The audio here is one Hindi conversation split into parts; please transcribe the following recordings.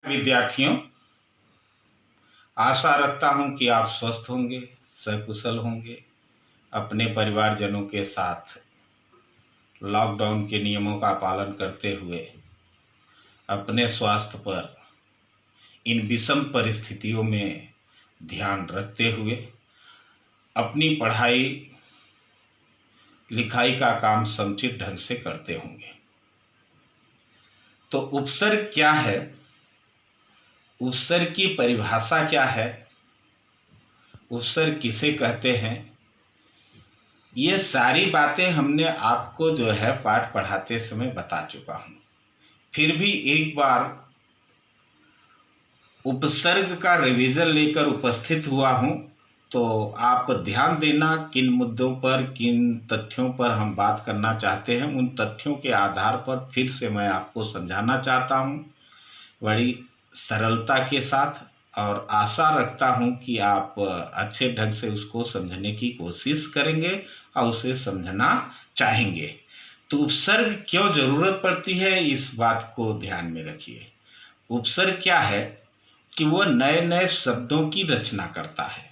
विद्यार्थियों, आशा रखता हूं कि आप स्वस्थ होंगे, सकुशल होंगे। अपने परिवारजनों के साथ लॉकडाउन के नियमों का पालन करते हुए अपने स्वास्थ्य पर इन विषम परिस्थितियों में ध्यान रखते हुए अपनी पढ़ाई लिखाई का काम समुचित ढंग से करते होंगे। तो उपसर्ग क्या है, उपसर्ग की परिभाषा क्या है, उपसर्ग किसे कहते हैं, ये सारी बातें हमने आपको जो है पाठ पढ़ाते समय बता चुका हूँ। फिर भी एक बार उपसर्ग का रिवीजन लेकर उपस्थित हुआ हूँ, तो आप ध्यान देना किन मुद्दों पर, किन तथ्यों पर हम बात करना चाहते हैं। उन तथ्यों के आधार पर फिर से मैं आपको समझाना चाहता हूँ बड़ी सरलता के साथ, और आशा रखता हूं कि आप अच्छे ढंग से उसको समझने की कोशिश करेंगे और उसे समझना चाहेंगे। तो उपसर्ग क्यों जरूरत पड़ती है, इस बात को ध्यान में रखिए। उपसर्ग क्या है कि वो नए नए शब्दों की रचना करता है।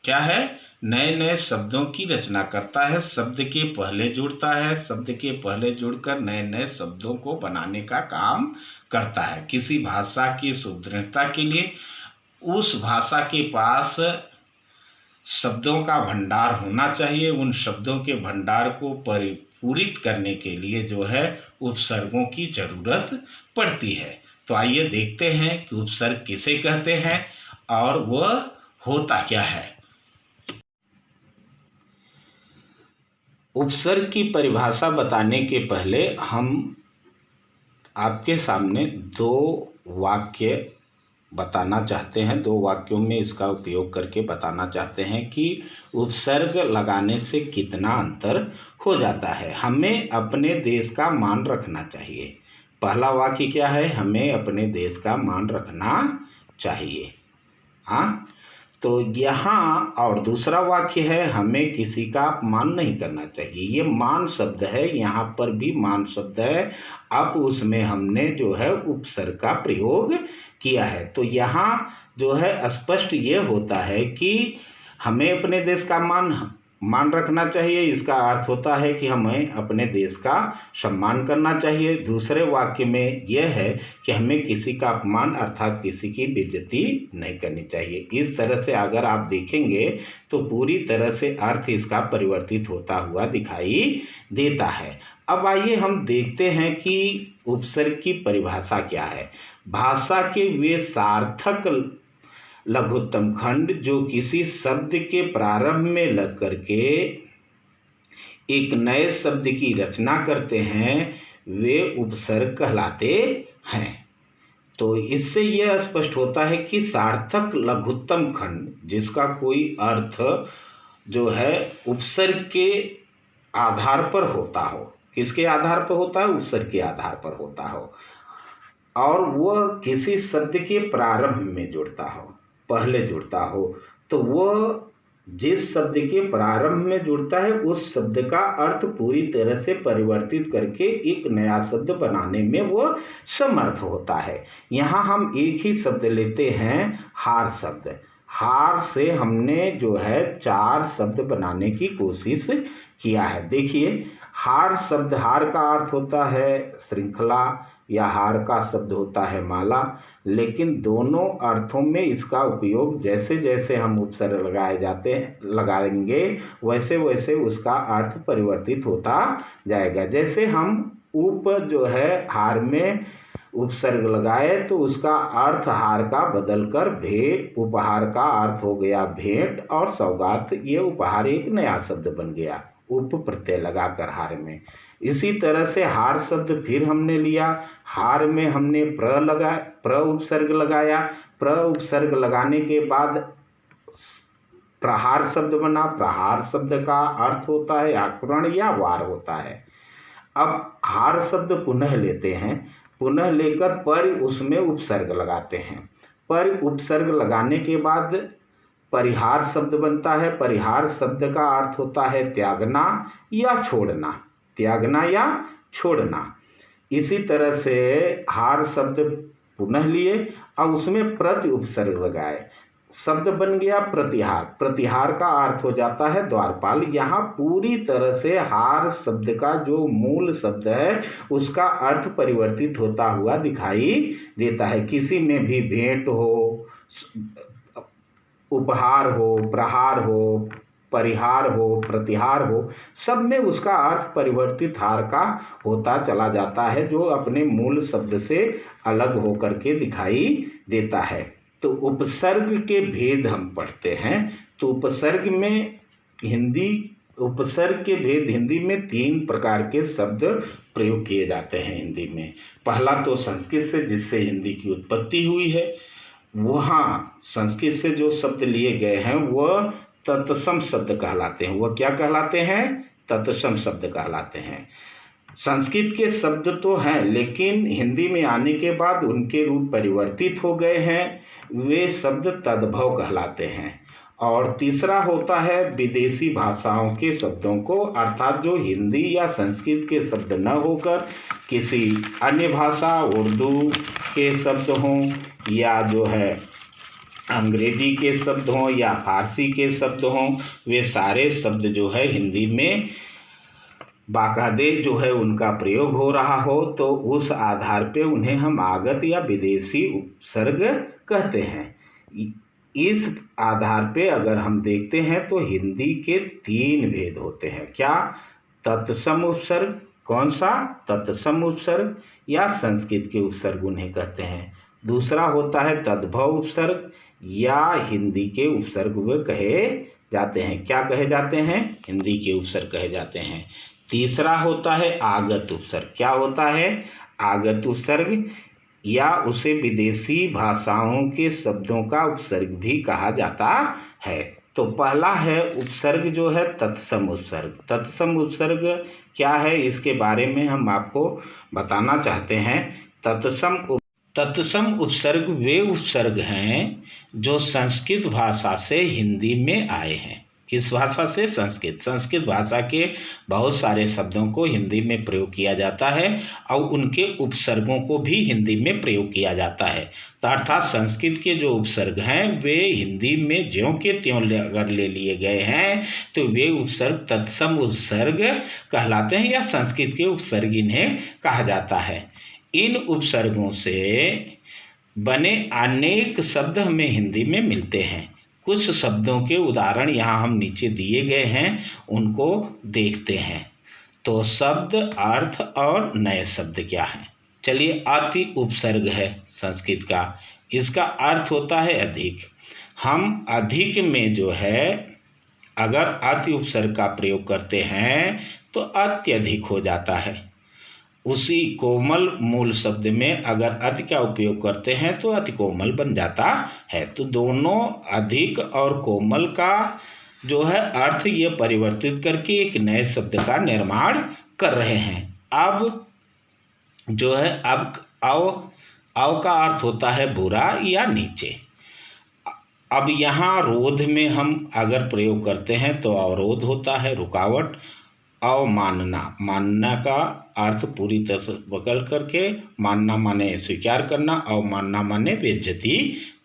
क्या है? नए नए शब्दों की रचना करता है। शब्द के पहले जुड़ता है, शब्द के पहले जुड़कर नए नए शब्दों को बनाने का काम करता है। किसी भाषा की सुदृढ़ता के लिए उस भाषा के पास शब्दों का भंडार होना चाहिए। उन शब्दों के भंडार को परिपूरित करने के लिए जो है उपसर्गों की जरूरत पड़ती है। तो आइए देखते हैं कि उपसर्ग किसे कहते हैं और वह होता क्या है। उपसर्ग की परिभाषा बताने के पहले हम आपके सामने दो वाक्य बताना चाहते हैं। दो वाक्यों में इसका उपयोग करके बताना चाहते हैं कि उपसर्ग लगाने से कितना अंतर हो जाता है। हमें अपने देश का मान रखना चाहिए। पहला वाक्य क्या है? हमें अपने देश का मान रखना चाहिए। हाँ, तो यहाँ और दूसरा वाक्य है हमें किसी का अपमान नहीं करना चाहिए। ये मान शब्द है, यहाँ पर भी मान शब्द है। अब उसमें हमने जो है उपसर्ग का प्रयोग किया है। तो यहाँ जो है स्पष्ट ये होता है कि हमें अपने देश का मान रखना चाहिए। इसका अर्थ होता है कि हमें अपने देश का सम्मान करना चाहिए। दूसरे वाक्य में यह है कि हमें किसी का अपमान अर्थात किसी की बेइज्जती नहीं करनी चाहिए। इस तरह से अगर आप देखेंगे तो पूरी तरह से अर्थ इसका परिवर्तित होता हुआ दिखाई देता है। अब आइए हम देखते हैं कि उपसर्ग की परिभाषा क्या है। भाषा के वे सार्थक लघुत्तम खंड जो किसी शब्द के प्रारंभ में लग करके एक नए शब्द की रचना करते हैं, वे उपसर्ग कहलाते हैं। तो इससे यह स्पष्ट होता है कि सार्थक लघुत्तम खंड जिसका कोई अर्थ जो है उपसर्ग के आधार पर होता हो। किसके आधार पर होता है? उपसर्ग के आधार पर होता हो, और वह किसी शब्द के प्रारंभ में जुड़ता हो, पहले जुड़ता हो। तो वह जिस शब्द के प्रारंभ में जुड़ता है उस शब्द का अर्थ पूरी तरह से परिवर्तित करके एक नया शब्द बनाने में वह समर्थ होता है। यहाँ हम एक ही शब्द लेते हैं, हार शब्द। हार से हमने जो है 4 शब्द बनाने की कोशिश किया है। देखिए, हार शब्द, हार का अर्थ होता है श्रृंखला, या हार का शब्द होता है माला। लेकिन दोनों अर्थों में इसका उपयोग जैसे जैसे हम उपसर्ग लगाएंगे वैसे वैसे उसका अर्थ परिवर्तित होता जाएगा। जैसे हम उप जो है हार में उपसर्ग लगाए तो उसका अर्थ हार का बदलकर भेंट, उपहार का अर्थ हो गया भेंट, और सौगात, ये उपहार एक नया शब्द बन गया उप प्रत्यय लगाकर हार में। इसी तरह से हार शब्द फिर हमने लिया, हार में हमने प्र उपसर्ग लगाया। प्र उपसर्ग लगाने के बाद प्रहार शब्द बना। प्रहार शब्द का अर्थ होता है आक्रमण या वार होता है। अब हार शब्द पुनः लेते हैं, पुनः लेकर पर उसमें उपसर्ग लगाते हैं। पर उपसर्ग लगाने के बाद परिहार शब्द बनता है। परिहार शब्द का अर्थ होता है त्यागना या छोड़ना, त्यागना या छोड़ना। इसी तरह से हार शब्द पुनः लिए और उसमें प्रति उपसर्ग लगाए, शब्द बन गया प्रतिहार। प्रतिहार का अर्थ हो जाता है द्वारपाल। यहाँ पूरी तरह से हार शब्द का जो मूल शब्द है उसका अर्थ परिवर्तित होता हुआ दिखाई देता है। किसी में भी भेंट हो, उपहार हो, प्रहार हो, परिहार हो, प्रतिहार हो, सब में उसका अर्थ परिवर्तित हार का होता चला जाता है, जो अपने मूल शब्द से अलग होकर के दिखाई देता है। तो उपसर्ग के भेद हम पढ़ते हैं। तो उपसर्ग के भेद हिंदी में 3 प्रकार के शब्द प्रयोग किए जाते हैं हिंदी में। पहला तो संस्कृत से, जिससे हिंदी की उत्पत्ति हुई है, वहाँ संस्कृत से जो शब्द लिए गए हैं वह तत्सम शब्द कहलाते हैं। वह क्या कहलाते हैं? तत्सम शब्द कहलाते हैं। संस्कृत के शब्द तो हैं, लेकिन हिंदी में आने के बाद उनके रूप परिवर्तित हो गए हैं, वे शब्द तद्भव कहलाते हैं। और तीसरा होता है विदेशी भाषाओं के शब्दों को, अर्थात जो हिंदी या संस्कृत के शब्द न होकर किसी अन्य भाषा, उर्दू के शब्द हों या जो है अंग्रेजी के शब्द हों या फारसी के शब्द हों, वे सारे शब्द जो है हिंदी में बाकायदे जो है उनका प्रयोग हो रहा हो, तो उस आधार पे उन्हें हम आगत या विदेशी उपसर्ग कहते हैं। इस आधार पे अगर हम देखते हैं तो हिंदी के 3 भेद होते हैं। क्या? तत्सम उपसर्ग। कौन सा? तत्सम उपसर्ग, या संस्कृत के उपसर्ग उन्हें कहते हैं। दूसरा होता है तद्भव उपसर्ग, या हिंदी के उपसर्ग वे कहे जाते हैं। क्या कहे जाते हैं? हिंदी के उपसर्ग कहे जाते हैं। तीसरा होता है आगत उपसर्ग। क्या होता है? आगत उपसर्ग, या उसे विदेशी भाषाओं के शब्दों का उपसर्ग भी कहा जाता है। तो पहला है उपसर्ग जो है तत्सम उपसर्ग। तत्सम उपसर्ग क्या है, इसके बारे में हम आपको बताना चाहते हैं। तत्सम उपसर्ग वे उपसर्ग हैं जो संस्कृत भाषा से हिंदी में आए हैं। किस भाषा से? संस्कृत भाषा के बहुत सारे शब्दों को हिंदी में प्रयोग किया जाता है और उनके उपसर्गों को भी हिंदी में प्रयोग किया जाता है। तो अर्थात संस्कृत के जो उपसर्ग हैं वे हिंदी में ज्यों के त्यों अगर ले लिए गए हैं तो वे उपसर्ग तत्सम उपसर्ग कहलाते हैं, या संस्कृत के उपसर्ग इन्हें कहा जाता है। इन उपसर्गों से बने अनेक शब्द हमें हिंदी में मिलते हैं। कुछ शब्दों के उदाहरण यहाँ हम नीचे दिए गए हैं, उनको देखते हैं। तो शब्द, अर्थ और नए शब्द क्या हैं? चलिए, अति उपसर्ग है संस्कृत का, इसका अर्थ होता है अधिक। हम अधिक में जो है अगर अति उपसर्ग का प्रयोग करते हैं तो अत्यधिक हो जाता है। उसी कोमल मूल शब्द में अगर अति का उपयोग करते हैं तो अति कोमल बन जाता है। तो दोनों अधिक और कोमल का जो है अर्थ ये परिवर्तित करके एक नए शब्द का निर्माण कर रहे हैं। अब जो है अव का अर्थ होता है बुरा या नीचे। अब यहाँ रोध में हम अगर प्रयोग करते हैं तो अवरोध होता है रुकावट। मानना का अर्थ पूरी तरह से बदल करके मानना माने स्वीकार करना, अवमानना माने बेइज्जती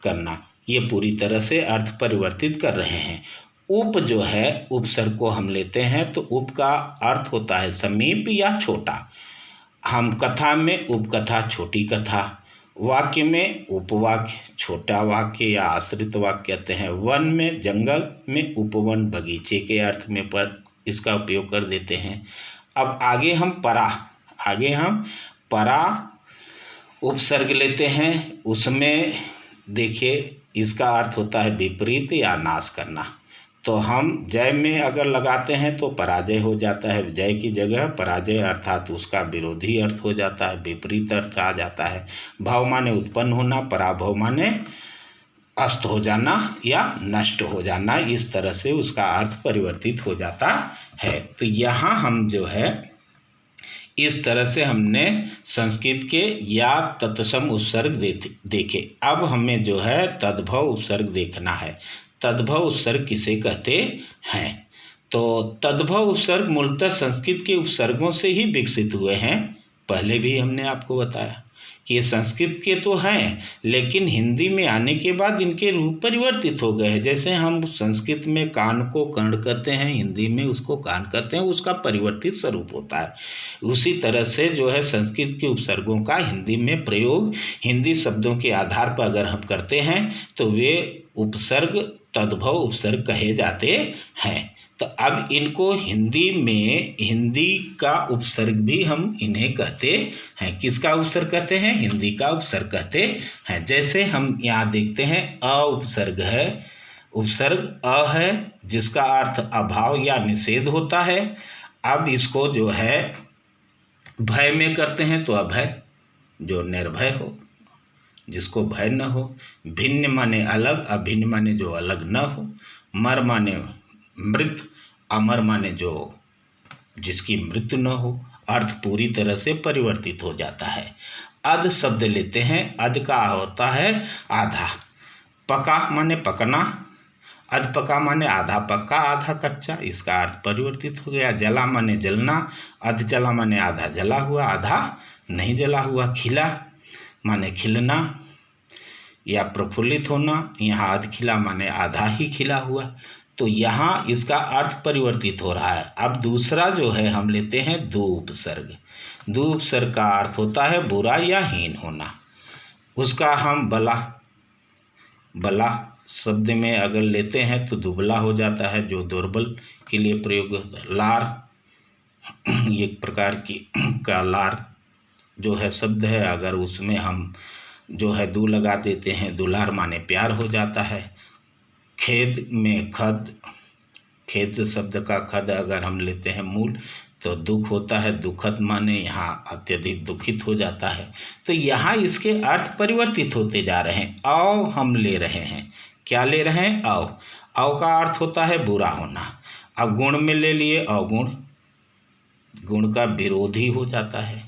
करना। ये पूरी तरह से अर्थ परिवर्तित कर रहे हैं। उप जो है उपसर्ग को हम लेते हैं तो उप का अर्थ होता है समीप या छोटा। हम कथा में उपकथा छोटी कथा, वाक्य में उपवाक्य छोटा वाक्य या आश्रित वाक्य कहते हैं। वन में जंगल में उपवन बगीचे के अर्थ में पर इसका उपयोग कर देते हैं। अब आगे हम परा उपसर्ग लेते हैं। उसमें देखिए इसका अर्थ होता है विपरीत या नाश करना। तो हम जय में अगर लगाते हैं तो पराजय हो जाता है, जय की जगह पराजय अर्थात उसका विरोधी अर्थ हो जाता है, विपरीत अर्थ आ जाता है। भव माने उत्पन्न होना, पराभव माने अस्त हो जाना या नष्ट हो जाना, इस तरह से उसका अर्थ परिवर्तित हो जाता है। तो यहाँ हम जो है इस तरह से हमने संस्कृत के या तत्सम उपसर्ग देखे। अब हमें जो है तद्भव उपसर्ग देखना है। तद्भव उपसर्ग किसे कहते हैं? तो तद्भव उपसर्ग मूलतः संस्कृत के उपसर्गों से ही विकसित हुए हैं। पहले भी हमने आपको बताया कि ये संस्कृत के तो हैं, लेकिन हिंदी में आने के बाद इनके रूप परिवर्तित हो गए हैं। जैसे हम संस्कृत में कान को कर्ण कहते हैं, हिंदी में उसको कान कहते हैं, उसका परिवर्तित स्वरूप होता है। उसी तरह से जो है संस्कृत के उपसर्गों का हिंदी में प्रयोग हिंदी शब्दों के आधार पर अगर हम करते हैं तो वे उपसर्ग तद्भव उपसर्ग कहे जाते हैं। तो अब इनको हिंदी में हिंदी का उपसर्ग भी हम इन्हें कहते हैं। किसका उपसर्ग कहते हैं? हिंदी का उपसर्ग कहते हैं। जैसे हम यहाँ देखते हैं अ उपसर्ग है, उपसर्ग अ है जिसका अर्थ अभाव या निषेध होता है। अब इसको जो है भय में करते हैं तो अभय, जो निर्भय हो, जिसको भय न हो। भिन्न माने अलग, अभिन्न माने जो अलग न हो। मर माने मृत, अमर माने जो जिसकी मृत्यु न हो। अर्थ पूरी तरह से परिवर्तित हो जाता है। अध शब्द लेते हैं, अध का होता है आधा। पका माने पकना, अध पका माने आधा पक्का आधा कच्चा, इसका अर्थ परिवर्तित हो गया। जला माने जलना, अध जला माने आधा जला हुआ आधा नहीं जला हुआ। खिला माने खिलना या प्रफुल्लित होना, यहाँ अध खिला माने आधा ही खिला हुआ। तो यहाँ इसका अर्थ परिवर्तित हो रहा है। अब दूसरा जो है हम लेते हैं दो उपसर्ग। दो उपसर्ग का अर्थ होता है बुरा या हीन होना। उसका हम बला शब्द में अगर लेते हैं तो दुबला हो जाता है, जो दुर्बल के लिए प्रयोग होता है। लार एक प्रकार की का लार जो है शब्द है, अगर उसमें हम जो है दू लगा देते हैं, दुलार माने प्यार हो जाता है। खेद में खद, खेद शब्द का खद अगर हम लेते हैं मूल तो दुख होता है, दुखद माने यहाँ अत्यधिक दुखित हो जाता है। तो यहाँ इसके अर्थ परिवर्तित होते जा रहे हैं। अव हम ले रहे हैं, क्या ले रहे हैं? अव। अव का अर्थ होता है बुरा होना। अब गुण में ले लिए अवगुण, गुण का विरोधी हो जाता है।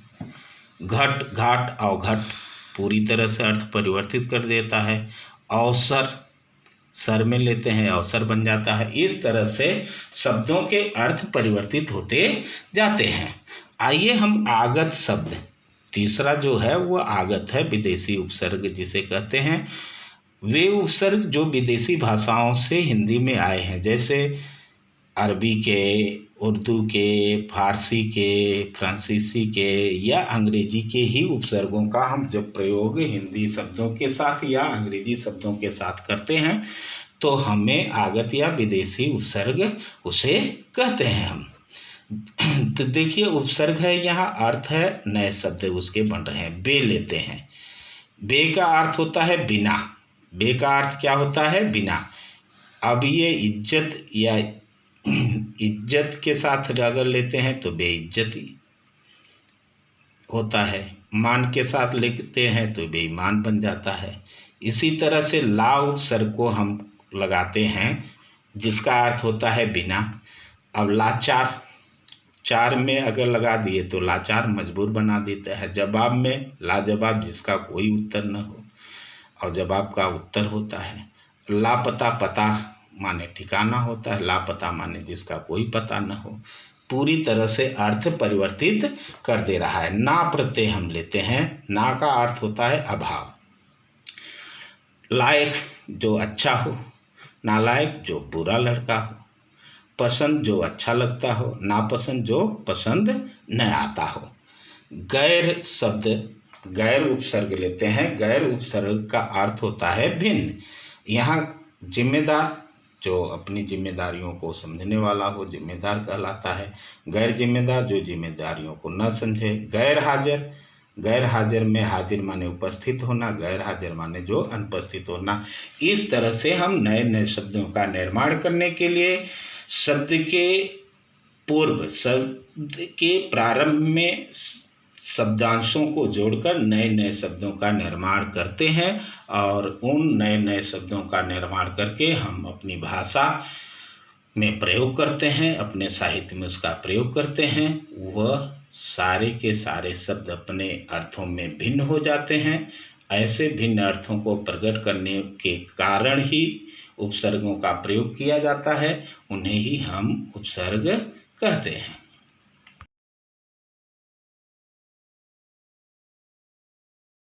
घट घाट अवघट पूरी तरह से अर्थ परिवर्तित कर देता है। अवसर, सर में लेते हैं अवसर बन जाता है। इस तरह से शब्दों के अर्थ परिवर्तित होते जाते हैं। आइए हम आगत शब्द, तीसरा जो है वो आगत है, विदेशी उपसर्ग जिसे कहते हैं। वे उपसर्ग जो विदेशी भाषाओं से हिंदी में आए हैं, जैसे अरबी के, उर्दू के, फारसी के, फ्रांसीसी के या अंग्रेजी के ही उपसर्गों का हम जब प्रयोग हिंदी शब्दों के साथ या अंग्रेजी शब्दों के साथ करते हैं तो हमें आगत या विदेशी उपसर्ग उसे कहते हैं हम। तो देखिए उपसर्ग है, यहाँ अर्थ है, नए शब्द उसके बन रहे हैं। बे लेते हैं, बे का अर्थ होता है बिना। बे का अर्थ क्या होता है? बिना। अब ये इज्जत या इज्जत के साथ अगर लेते हैं तो बेइज्जती होता है। मान के साथ लेते हैं तो बेईमान बन जाता है। इसी तरह से ला उपसर्ग को हम लगाते हैं जिसका अर्थ होता है बिना। अब लाचार, चार में अगर लगा दिए तो लाचार मजबूर बना देता है। जवाब में लाजवाब जिसका कोई उत्तर न हो और जवाब का उत्तर होता है। लापता, पता माने ठिकाना होता है, लापता माने जिसका कोई पता न हो। पूरी तरह से अर्थ परिवर्तित कर दे रहा है। ना प्रत्यय हम लेते हैं, ना का अर्थ होता है अभाव। लायक जो अच्छा हो, नालायक जो बुरा लड़का हो। पसंद जो अच्छा लगता हो, नापसंद जो पसंद न आता हो। गैर शब्द, गैर उपसर्ग लेते हैं। गैर उपसर्ग का अर्थ होता है भिन्न। यहाँ जिम्मेदार जो अपनी जिम्मेदारियों को समझने वाला हो, जिम्मेदार कहलाता है। गैर जिम्मेदार जो जिम्मेदारियों को न समझे। गैर हाजिर, गैर हाजिर में हाजिर माने उपस्थित होना, गैर हाजिर माने जो अनुपस्थित होना। इस तरह से हम नए नए शब्दों का निर्माण करने के लिए शब्द के पूर्व, शब्द के प्रारंभ में शब्दांशों को जोड़कर नए नए शब्दों का निर्माण करते हैं और उन नए नए शब्दों का निर्माण करके हम अपनी भाषा में प्रयोग करते हैं, अपने साहित्य में उसका प्रयोग करते हैं। वह सारे के सारे शब्द अपने अर्थों में भिन्न हो जाते हैं। ऐसे भिन्न अर्थों को प्रकट करने के कारण ही उपसर्गों का प्रयोग किया जाता है, उन्हें ही हम उपसर्ग कहते हैं।